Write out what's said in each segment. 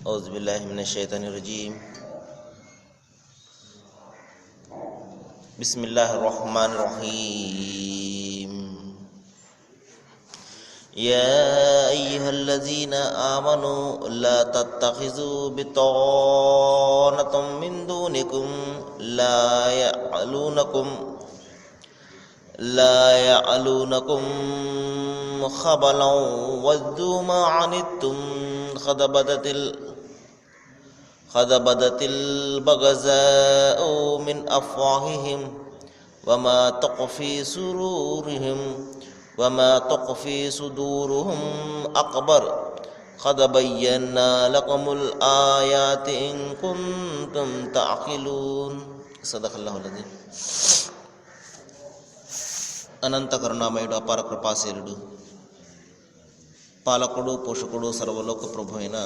औज़ु बिल्लाहि मिनश शैतानिर रजीम। बिस्मिल्लाहिर रहमानिर रहीम। या अय्युहल्लज़ीना आमनू ला तत्तखिज़ू बितानतम मिन दूनिकुम ला यअलूनकुम खबलन वद्दू मा अनित्तुम قد بدت البغضاء من أفواههم وما تخفي صدورهم أكبر قد بينا لكم الآيات إن كنتم تعقلون صدق الله العظيم. అనంత కరుణామయుడు అపార కృపాశీలుడు పాలకుడు పోషకుడు సర్వలోక ప్రభు అయిన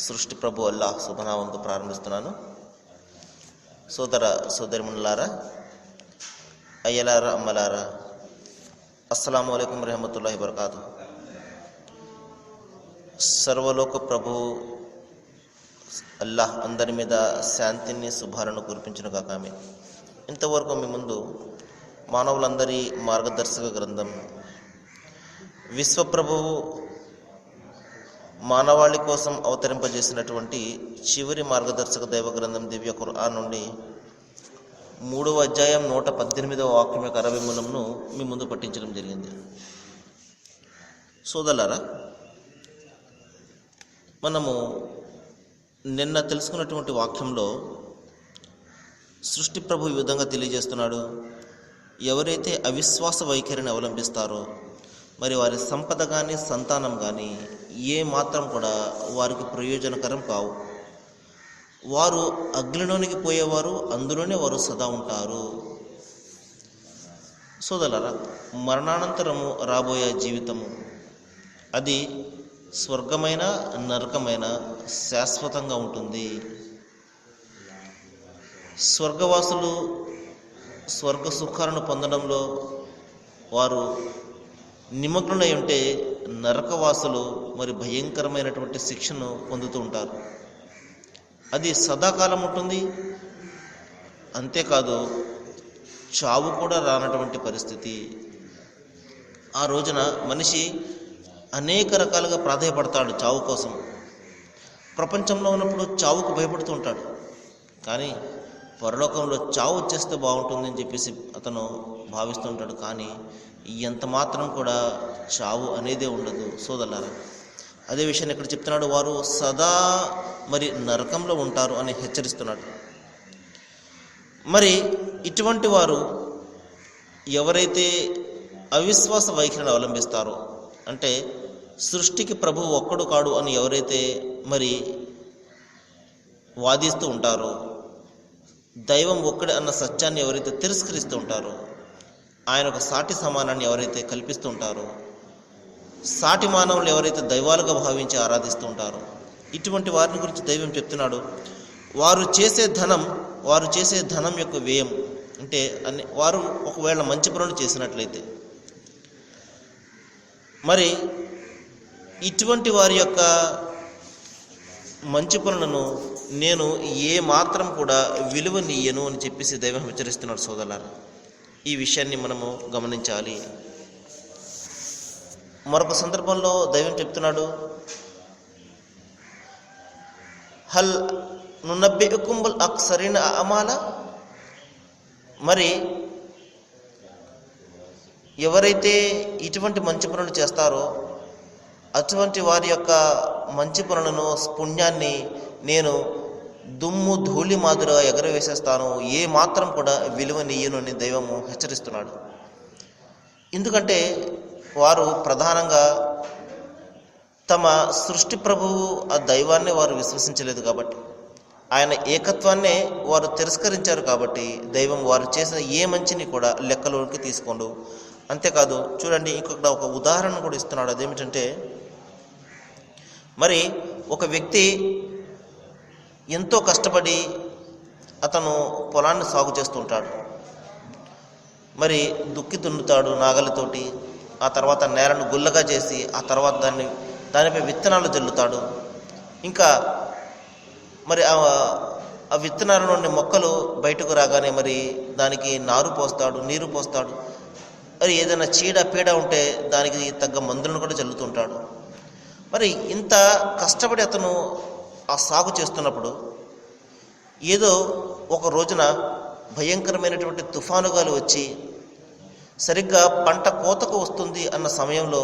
సృష్టి ప్రభు అల్లాహ్ శుభనామంతో ప్రారంభిస్తున్నాను. సోదర సోదరిమణులారా, అయ్యలారా, అమ్మలారా, అస్సలాము అలైకుం రహమతుల్లాహి వబరకాతు. సర్వలోక ప్రభు అల్లాహ్ అందరి మీద శాంతిని శుభాలను కురిపించును గాక. ఆమీన్. ఇంతవరకు మీ ముందు మానవులందరి మార్గదర్శక గ్రంథం విశ్వప్రభువు మానవాళి కోసం అవతరింపజేసినటువంటి చివరి మార్గదర్శక దైవ గ్రంథం దివ్య ఖురాన్ నుండి 3వ అధ్యాయం 118వ వాక్యం యొక్క అరవై మూలంను మీ ముందు పట్టించడం జరిగింది. సోదరులారా, మనము నిన్న తెలుసుకున్నటువంటి వాక్యంలో సృష్టి ప్రభు ఈ విధంగా తెలియజేస్తున్నాడు. ఎవరైతే అవిశ్వాస వైఖరిని అవలంబిస్తారో మరి వారి సంపద కానీ సంతానం కానీ ఏ మాత్రం కూడా వారికి ప్రయోజనకరం కావు. వారు అగ్నిలోనికి పోయేవారు, అందులోనే వారు సదా ఉంటారు. సోదరులారా, మరణానంతరము రాబోయే జీవితము అది స్వర్గమైన నరకమైన శాశ్వతంగా ఉంటుంది. స్వర్గవాసులు స్వర్గ సుఖాలను పొందడంలో వారు నిమగ్నులై ఉంటే నరకవాసులు మరి భయంకరమైనటువంటి శిక్షను పొందుతూ ఉంటారు. అది సదాకాలం ఉంటుంది. అంతేకాదు, చావు కూడా రానటువంటి పరిస్థితి. ఆ రోజున మనిషి అనేక రకాలుగా ప్రాధాయపడతాడు చావు కోసం. ప్రపంచంలో ఉన్నప్పుడు చావుకు భయపడుతూ ఉంటాడు. కానీ పరలోకంలో చావు వచ్చేస్తే బాగుంటుందని చెప్పేసి అతను భావిస్తూ ఉంటాడు. కానీ ఎంత మాత్రం కూడా చావు అనేదే ఉండదు. సోదరులారా, అదే విషయాన్ని ఇక్కడ చెప్తున్నాడు. వారు సదా మరి నరకంలో ఉంటారు అని హెచ్చరిస్తున్నాడు. మరి ఇటువంటి వారు ఎవరైతే అవిశ్వాస వైఖరిని అవలంబిస్తారో, అంటే సృష్టికి ప్రభువు ఒక్కడు కాడు అని ఎవరైతే మరి వాదిస్తూ ఉంటారో, దైవం ఒక్కడే అన్న సత్యాన్ని ఎవరైతే తిరస్కరిస్తూ ఉంటారో, ఆయన ఒక సాటి సమానాన్ని ఎవరైతే కల్పిస్తూ ఉంటారో, సాటి మానవులు ఎవరైతే దైవాలుగా భావించి ఆరాధిస్తూ ఉంటారో, ఇటువంటి వారిని గురించి దైవం చెప్తున్నాడు. వారు చేసే ధనం యొక్క వ్యయం అంటే వారు ఒకవేళ మంచి పనులు చేసినట్లయితే మరి ఇటువంటి వారి యొక్క మంచి పనులను నేను ఏ మాత్రం కూడా విలువనియ్యను అని చెప్పేసి దైవం హెచ్చరిస్తున్నాడు. సోదరులారా, ఈ విషయాన్ని మనము గమనించాలి. మరొక సందర్భంలో దైవం చెప్తున్నాడు, హల్ నునబ్బిఉకుం బిల్ అక్సరిన అమాల. మరి ఎవరైతే ఇటువంటి మంచి పనులు చేస్తారో అటువంటి వారి యొక్క మంచి పనులను, పుణ్యాన్ని నేను దుమ్ము ధూళి మాదిరిగా ఎగరవేసేస్తాను, ఏ మాత్రం కూడా విలువనియ్యను అని దైవము హెచ్చరిస్తున్నాడు. ఎందుకంటే వారు ప్రధానంగా తమ సృష్టి ప్రభువు ఆ దైవాన్ని వారు విశ్వసించలేదు కాబట్టి, ఆయన ఏకత్వాన్నే వారు తిరస్కరించారు కాబట్టి దైవం వారు చేసిన ఏ మంచిని కూడా లెక్కలోకి తీసుకోండు. అంతేకాదు, చూడండి, ఇంకొక ఒక ఉదాహరణ కూడా ఇస్తున్నాడు. అదేమిటంటే, మరి ఒక వ్యక్తి ఎంతో కష్టపడి అతను పొలాన్ని సాగు చేస్తుంటాడు. మరి దుక్కి దున్నుతాడు నాగలితోటి, ఆ తర్వాత నేలను గుల్లగా చేసి ఆ తర్వాత దానిపై విత్తనాలు జల్లుతాడు. ఇంకా మరి ఆ విత్తనాల నుండి మొక్కలు బయటకు రాగానే మరి దానికి నారు పోస్తాడు, నీరు పోస్తాడు. మరి ఏదైనా చీడ పీడ ఉంటే దానికి తగ్గ మందులను కూడా చల్లుతుంటాడు. మరి ఇంత కష్టపడి అతను ఆ సాగు చేస్తున్నప్పుడు ఏదో ఒక రోజున భయంకరమైనటువంటి తుఫానుగాలు వచ్చి సరిగ్గా పంట కోతకు వస్తుంది అన్న సమయంలో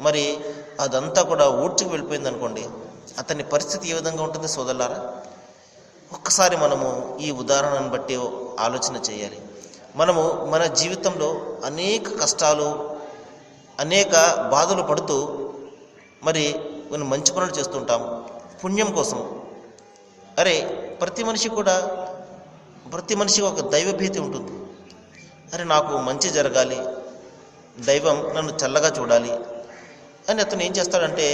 మరి అదంతా కూడా ఊడ్చుకు వెళ్ళిపోయింది అనుకోండి, అతని పరిస్థితి ఏ విధంగా ఉంటుంది సోదరులారా? ఒక్కసారి మనము ఈ ఉదాహరణను బట్టి ఆలోచన చేయాలి. మనము మన జీవితంలో అనేక కష్టాలు, అనేక బాధలు పడుతూ మరి కొన్ని మంచి పనులు చేస్తుంటాము పుణ్యం కోసం. అరే ప్రతి మనిషికి ఒక దైవభీతి ఉంటుంది. అరే నాకు మంచి జరగాలి, దైవం నన్ను చల్లగా చూడాలి అని అతను ఏం చేస్తాడంటే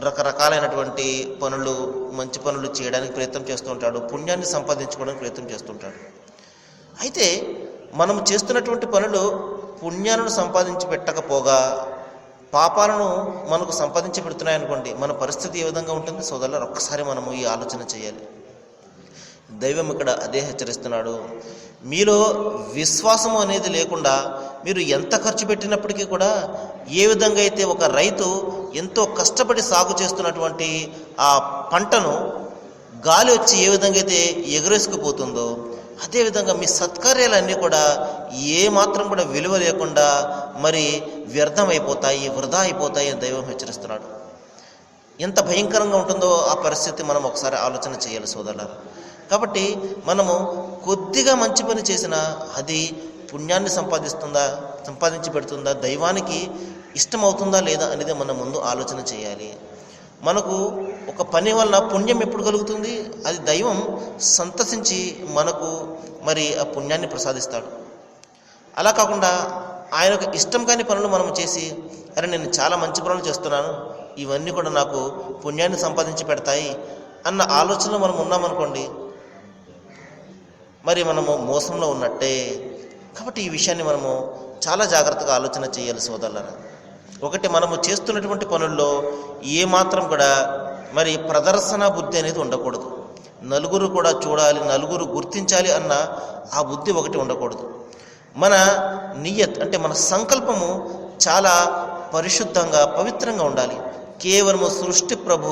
రకరకాలైనటువంటి పనులు, మంచి పనులు చేయడానికి ప్రయత్నం చేస్తూ ఉంటాడు, పుణ్యాన్ని సంపాదించుకోవడానికి ప్రయత్నం చేస్తుంటాడు. అయితే మనం చేస్తున్నటువంటి పనులు పుణ్యాలను సంపాదించి పెట్టకపోగా పాపాలను మనకు సంపాదించి పెడుతున్నాయనుకోండి, మన పరిస్థితి ఏ విధంగా ఉంటుంది సోదరులారా? ఒక్కసారి మనము ఈ ఆలోచన చేయాలి. దైవం ఇక్కడ అదే హెచ్చరిస్తున్నాడు. మీలో విశ్వాసము అనేది లేకుండా మీరు ఎంత ఖర్చు పెట్టినప్పటికీ కూడా, ఏ విధంగా అయితే ఒక రైతు ఎంతో కష్టపడి సాగు చేస్తున్నటువంటి ఆ పంటను గాలి వచ్చి ఏ విధంగా అయితే ఎగరేసుకుపోతుందో, అదేవిధంగా మీ సత్కార్యాలన్నీ కూడా ఏ మాత్రం కూడా విలువ లేకుండా మరి వ్యర్థమైపోతాయి, వృధా అయిపోతాయి అని దైవం హెచ్చరిస్తున్నాడు. ఎంత భయంకరంగా ఉంటుందో ఆ పరిస్థితి మనం ఒకసారి ఆలోచన చేయాలి సోదరులారా. కాబట్టి మనము కొద్దిగా మంచి పని చేసినా అది పుణ్యాన్ని సంపాదించి పెడుతుందా, దైవానికి ఇష్టమవుతుందా లేదా అనేది మనం ముందు ఆలోచన చేయాలి. మనకు ఒక పని వలన పుణ్యం ఎప్పుడు కలుగుతుంది? అది దైవం సంతసించి మనకు మరి ఆ పుణ్యాన్ని ప్రసాదిస్తాడు. అలా కాకుండా ఆయనకు ఇష్టం కాని పనులు మనం చేసి, అరే నేను చాలా మంచి పనులు చేస్తున్నాను, ఇవన్నీ కూడా నాకు పుణ్యాన్ని సంపాదించి పెడతాయి అన్న ఆలోచనలో మనం ఉన్నామనుకోండి, మరి మనము మోసంలో ఉన్నట్టే. కాబట్టి ఈ విషయాన్ని మనము చాలా జాగ్రత్తగా ఆలోచన చేయాలి సోదరులారా. ఒకటి, మనము చేస్తున్నటువంటి పనుల్లో ఏమాత్రం కూడా మరి ప్రదర్శన బుద్ధి అనేది ఉండకూడదు. నలుగురు కూడా చూడాలి, నలుగురు గుర్తించాలి అన్న ఆ బుద్ధి ఒకటి ఉండకూడదు. మన నియత్ అంటే మన సంకల్పము చాలా పరిశుద్ధంగా, పవిత్రంగా ఉండాలి. కేవలము సృష్టి ప్రభు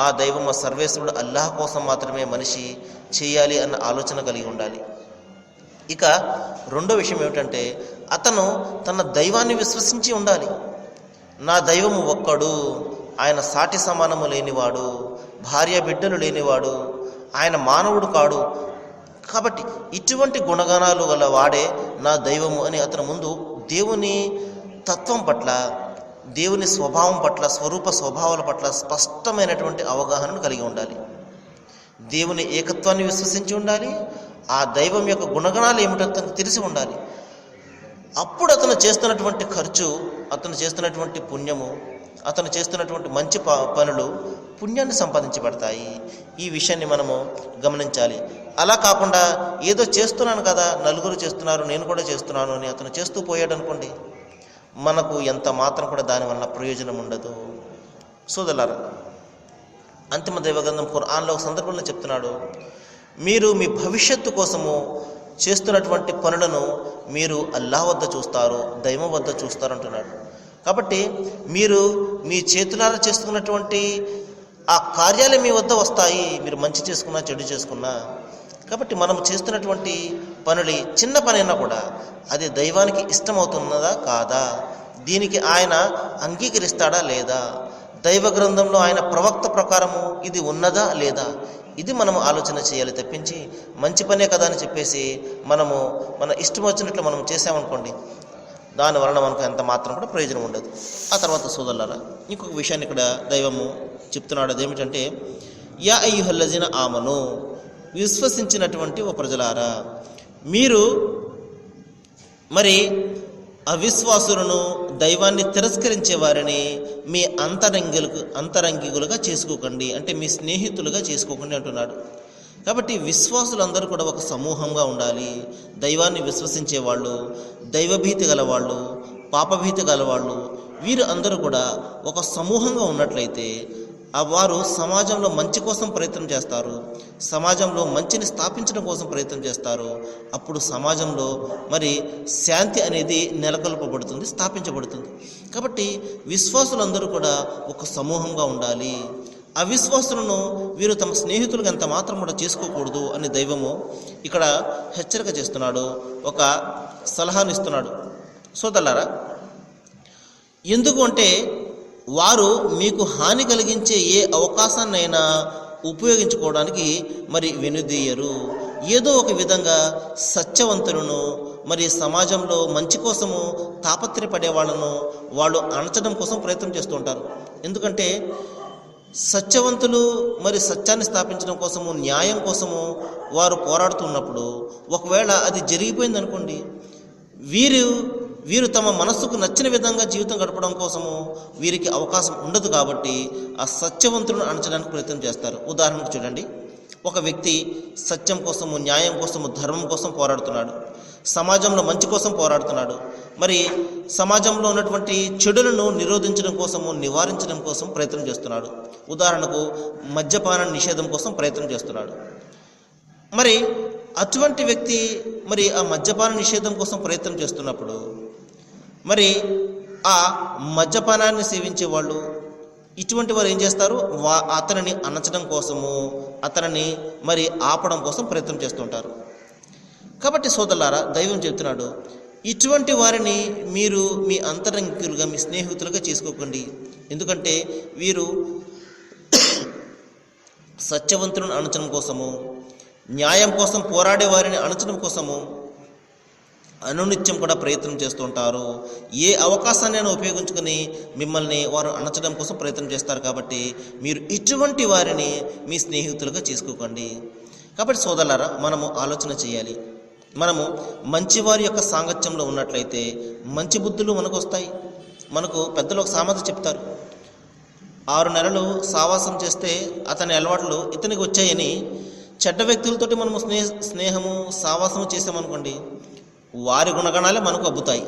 ఆ దైవం, ఆ సర్వేశ్వరుడు అల్లాహ్ కోసం మాత్రమే మనిషి చేయాలి అన్న ఆలోచన కలిగి ఉండాలి. ఇక రెండో విషయం ఏమిటంటే, అతను తన దైవాన్ని విశ్వసించి ఉండాలి. నా దైవము ఒక్కడు, ఆయన సాటి సమానము లేనివాడు, భార్య బిడ్డలు లేనివాడు, ఆయన మానవుడు కాడు. కాబట్టి ఇటువంటి గుణగణాలు గల వాడే నా దైవము అని అతను ముందు దేవుని తత్వం పట్ల, దేవుని స్వభావం పట్ల, స్వరూప స్వభావాల పట్ల స్పష్టమైనటువంటి అవగాహనను కలిగి ఉండాలి. దేవుని ఏకత్వాన్ని విశ్వసించి ఉండాలి. ఆ దైవం యొక్క గుణగణాలు ఏమిటో అతనికి తెలిసి ఉండాలి. అప్పుడు అతను చేస్తున్నటువంటి ఖర్చు, అతను చేస్తున్నటువంటి పుణ్యము, అతను చేస్తున్నటువంటి మంచి పనులు పుణ్యాన్ని సంపాదించి పెడతాయి. ఈ విషయాన్ని మనము గమనించాలి. అలా కాకుండా ఏదో చేస్తున్నాను కదా, నలుగురు చేస్తున్నారు నేను కూడా చేస్తున్నాను అని అతను చేస్తూ పోయాడు అనుకోండి, మనకు ఎంత మాత్రం కూడా దానివల్ల ప్రయోజనం ఉండదు సోదరులారా. అంతిమ దైవగ్రంథం ఖురాన్లో ఒక సందర్భంలో చెప్తున్నాడు, మీరు మీ భవిష్యత్తు కోసము చేస్తున్నటువంటి పనులను మీరు అల్లాహ్ వద్ద చూస్తారు, దైవం వద్ద చూస్తారు అంటున్నాడు. కాబట్టి మీరు మీ చేతులారా చేస్తున్నటువంటి ఆ కార్యాలే మీ వద్ద వస్తాయి, మీరు మంచి చేసుకున్నా చెడు చేసుకున్నా. కాబట్టి మనం చేస్తున్నటువంటి పనులు చిన్న పనైనా కూడా అది దైవానికి ఇష్టమవుతున్నదా కాదా, దీనికి ఆయన అంగీకరిస్తాడా లేదా, దైవ గ్రంథంలో ఆయన ప్రవక్త ప్రకారము ఇది ఉన్నదా లేదా, ఇది మనం ఆలోచన చేయాలి తప్పించి మంచి పనే కదా అని చెప్పేసి మనము మన ఇష్టం వచ్చినట్లు మనం చేసామనుకోండి, దానివలన మనకు ఎంత మాత్రం కూడా ప్రయోజనం ఉండదు. ఆ తర్వాత సోదరులారా, ఇంకొక విషయాన్ని ఇక్కడ దైవము చెప్తున్నాడు. అదేమిటంటే, యా అయ్యుహల్లజీన ఆమను, విశ్వసించినటువంటి ఓ ప్రజలారా, మీరు మరి అవిశ్వాసులను, దైవాన్ని తిరస్కరించే వారిని మీ అంతరంగికులుగా చేసుకోకండి, అంటే మీ స్నేహితులుగా చేసుకోకండి అంటున్నాడు. కాబట్టి విశ్వాసులందరూ కూడా ఒక సమూహంగా ఉండాలి. దైవాన్ని విశ్వసించే వాళ్ళు, దైవభీతి గలవాళ్ళు, పాపభీతి గలవాళ్ళు, వీరు అందరూ కూడా ఒక సమూహంగా ఉన్నట్లయితే వారు సమాజంలో మంచి కోసం ప్రయత్నం చేస్తారు, సమాజంలో మంచిని స్థాపించడం కోసం ప్రయత్నం చేస్తారు. అప్పుడు సమాజంలో మరి శాంతి అనేది నెలకొల్పబడుతుంది, స్థాపించబడుతుంది. కాబట్టి విశ్వాసులందరూ కూడా ఒక సమూహంగా ఉండాలి. అవిశ్వాసులను వీరు తమ స్నేహితులకు ఎంత మాత్రం కూడా చేసుకోకూడదు అని దైవము ఇక్కడ హెచ్చరిక చేస్తున్నాడు, ఒక సలహాను ఇస్తున్నాడు. సోదరులారా, ఎందుకు అంటే వారు మీకు హాని కలిగించే ఏ అవకాశాన్నైనా ఉపయోగించుకోవడానికి మరి వెనుదీయరు. ఏదో ఒక విధంగా సత్యవంతులను మరి సమాజంలో మంచి కోసము తాపత్రయపడే వాళ్ళను వాళ్ళు అణచడం కోసం ప్రయత్నం చేస్తూ ఉంటారు. ఎందుకంటే సత్యవంతులు మరి సత్యాన్ని స్థాపించడం కోసము, న్యాయం కోసము వారు పోరాడుతున్నప్పుడు ఒకవేళ అది జరిగిపోయింది అనుకోండి, వీరు తమ మనస్సుకు నచ్చిన విధంగా జీవితం గడపడం కోసము వీరికి అవకాశం ఉండదు. కాబట్టి ఆ సత్యవంతులను అణచడానికి ప్రయత్నం చేస్తారు. ఉదాహరణకు చూడండి, ఒక వ్యక్తి సత్యం కోసము, న్యాయం కోసము, ధర్మం కోసం పోరాడుతున్నాడు, సమాజంలో మంచి కోసం పోరాడుతున్నాడు, మరి సమాజంలో ఉన్నటువంటి చెడులను నిరోధించడం కోసము, నివారించడం కోసం ప్రయత్నం చేస్తున్నాడు. ఉదాహరణకు మద్యపాన నిషేధం కోసం ప్రయత్నం చేస్తున్నాడు. మరి అటువంటి వ్యక్తి మరి ఆ మద్యపాన నిషేధం కోసం ప్రయత్నం చేస్తున్నప్పుడు మరి ఆ మద్యపానాన్ని సేవించే వాళ్ళు ఇటువంటి వారు ఏం చేస్తారు, అతనిని అణచడం కోసము, అతనిని మరి ఆపడం కోసం ప్రయత్నం చేస్తుంటారు. కాబట్టి సోదరులారా, దైవం చెప్తున్నాడు, ఇటువంటి వారిని మీరు మీ అంతరంగికులుగా, మీ స్నేహితులుగా చేసుకోకండి. ఎందుకంటే వీరు సత్యవంతులను అణచడం కోసము, న్యాయం కోసం పోరాడే వారిని అణచడం కోసము అనునిత్యం కూడా ప్రయత్నం చేస్తూ ఉంటారు. ఏ అవకాశాన్ని ఉపయోగించుకొని మిమ్మల్ని వారు అణచడం కోసం ప్రయత్నం చేస్తారు. కాబట్టి మీరు ఇటువంటి వారిని మీ స్నేహితులుగా చేసుకోకండి. కాబట్టి సోదరులారా, మనము ఆలోచన చేయాలి. మనము మంచివారి యొక్క సాంగత్యంలో ఉన్నట్లయితే మంచి బుద్ధులు మనకు వస్తాయి. మనకు పెద్దలు ఒక సామెత చెప్తారు, 6 నెలలు సావాసం చేస్తే అతని అలవాట్లు ఇతనికి వచ్చాయని. చెడ్డ వ్యక్తులతోటి మనము స్నేహము సావాసము చేసామనుకోండి, వారి గుణగణాలే మనకు అబ్బుతాయి.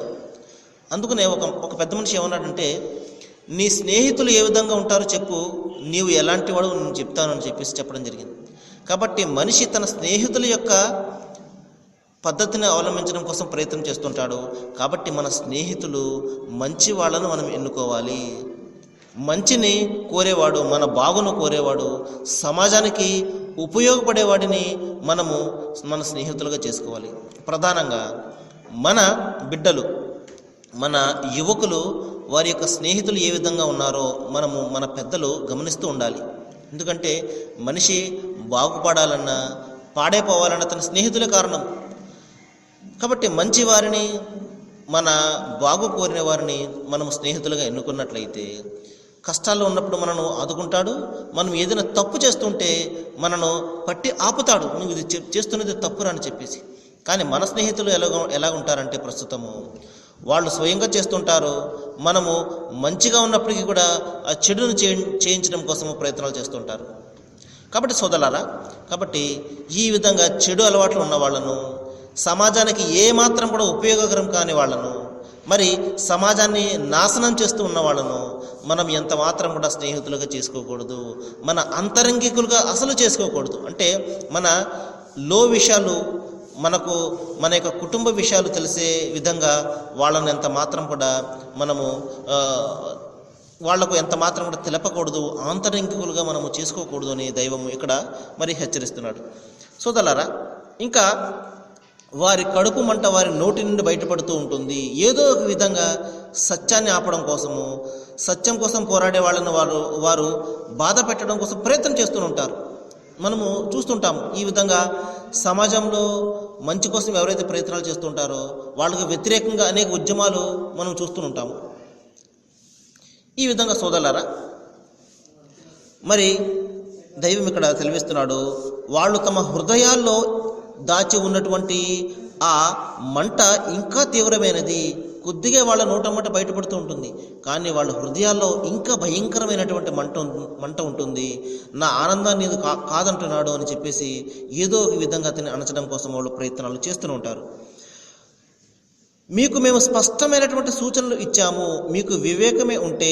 అందుకనే ఒక పెద్ద మనిషి ఏమన్నాడంటే, నీ స్నేహితులు ఏ విధంగా ఉంటారో చెప్పు, నీవు ఎలాంటి వాడు నేను చెప్తానని చెప్పడం జరిగింది. కాబట్టి మనిషి తన స్నేహితుల యొక్క పద్ధతిని అవలంబించడం కోసం ప్రయత్నం చేస్తుంటాడు. కాబట్టి మన స్నేహితులు మంచి వాళ్ళను మనం ఎన్నుకోవాలి. మంచిని కోరేవాడు, మన బాగును కోరేవాడు, సమాజానికి ఉపయోగపడేవాడిని మనము మన స్నేహితులుగా చేసుకోవాలి. ప్రధానంగా మన బిడ్డలు, మన యువకులు, వారి యొక్క స్నేహితులు ఏ విధంగా ఉన్నారో మన పెద్దలు గమనిస్తూ ఉండాలి. ఎందుకంటే మనిషి బాగుపడాలన్నా పాడైపోవాలన్నా తన స్నేహితులే కారణం. కాబట్టి మంచి వారిని, మన బాగు కోరిన వారిని మనం స్నేహితులుగా ఎన్నుకున్నట్లయితే కష్టాల్లో ఉన్నప్పుడు మనను ఆదుకుంటాడు. మనం ఏదైనా తప్పు చేస్తుంటే మనను పట్టి ఆపుతాడు, నువ్వు ఇది చేస్తున్నది తప్పురా అని చెప్పేసి. కానీ మన స్నేహితులు ఎలా ఉంటారంటే ప్రస్తుతము వాళ్ళు స్వయంగా చేస్తుంటారు. మనము మంచిగా ఉన్నప్పటికీ కూడా ఆ చెడును చేయించడం కోసము ప్రయత్నాలు చేస్తుంటారు. కాబట్టి సోదరులారా, కాబట్టి ఈ విధంగా చెడు అలవాట్లు ఉన్న వాళ్ళను, సమాజానికి ఏమాత్రం కూడా ఉపయోగకరం కాని వాళ్ళను, మరి సమాజాన్ని నాశనం చేస్తూ ఉన్న వాళ్ళను మనం ఎంత మాత్రం కూడా స్నేహితులుగా చేసుకోకూడదు. మన అంతరంగికులుగా అసలు చేసుకోకూడదు. అంటే మన విషయాలు, మన యొక్క కుటుంబ విషయాలు తెలిసే విధంగా వాళ్ళను ఎంత మాత్రం కూడా మనము వాళ్లకు ఎంత మాత్రం కూడా తెలపకూడదు, ఆంతరంగికులుగా మనము చేసుకోకూడదు అని దైవము ఇక్కడ మరి హెచ్చరిస్తున్నాడు. సోదరులారా, ఇంకా వారి కడుపు మంట వారి నోటి నుండి బయటపడుతూ ఉంటుంది. ఏదో ఒక విధంగా సత్యాన్ని ఆపడం కోసము, సత్యం కోసం పోరాడే వాళ్ళని వారు బాధ పెట్టడం కోసం ప్రయత్నం చేస్తూ ఉంటారు. మనము చూస్తుంటాము. ఈ విధంగా సమాజంలో మంచి కోసం ఎవరైతే ప్రయత్నాలు చేస్తుంటారో వాళ్ళకి వ్యతిరేకంగా అనేక ఉద్యమాలు మనం చూస్తూ ఉంటాము. ఈ విధంగా సోదరులారా, మరి దైవం ఇక్కడ తెలివిస్తున్నాడు, వాళ్ళు తమ హృదయాల్లో దాచి ఉన్నటువంటి ఆ మంట ఇంకా తీవ్రమైనది. కొద్దిగా వాళ్ళ నోటమ్మట బయటపడుతూ ఉంటుంది, కానీ వాళ్ళ హృదయాల్లో ఇంకా భయంకరమైనటువంటి మంట ఉంటుంది. నా ఆనందాన్ని కాదంటున్నాడు అని చెప్పేసి ఏదో ఒక విధంగా అతన్ని అణచడం కోసం వాళ్ళు ప్రయత్నాలు చేస్తూ ఉంటారు. మీకు మేము స్పష్టమైనటువంటి సూచనలు ఇచ్చాము, మీకు వివేకమే ఉంటే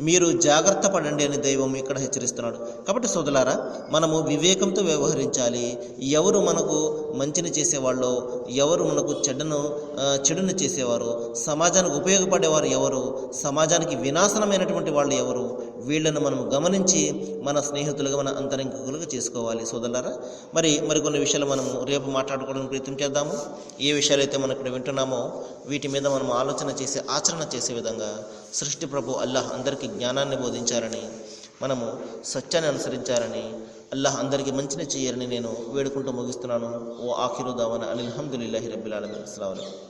మీరు జాగ్రత్త పడండి అని దైవం ఇక్కడ హెచ్చరిస్తున్నాడు. కాబట్టి సోదరులారా, మనము వివేకంతో వ్యవహరించాలి. ఎవరు మనకు మంచిని చేసేవాళ్ళో, ఎవరు మనకు చెడుని చేసేవారు, సమాజానికి ఉపయోగపడేవారు ఎవరు, సమాజానికి వినాశనమైనటువంటి వాళ్ళు ఎవరు, వీళ్ళను మనం గమనించి మన స్నేహితులుగా, మన అంతరంగికులుగా చేసుకోవాలి. సోదరులారా, మరికొన్ని విషయాలు మనము రేపు మాట్లాడుకోవడానికి ప్రయత్నం చేద్దాము. ఏ విషయాలైతే మనం ఇక్కడ వింటున్నామో వీటి మీద మనం ఆచరణ చేసే విధంగా సృష్టి ప్రభు అల్లాహ్ అందరికీ జ్ఞానాన్ని బోధించారని, మనము సత్యాన్ని అనుసరించారని, అల్లాహ్ అందరికీ మంచిని చేయాలని నేను వేడుకుంటూ ముగిస్తున్నాను. ఓ ఆఖిరు దావానా అల్హమ్దులిల్లాహి రబ్బిల్ ఆలమీన్. అస్సలాము అలైకుం.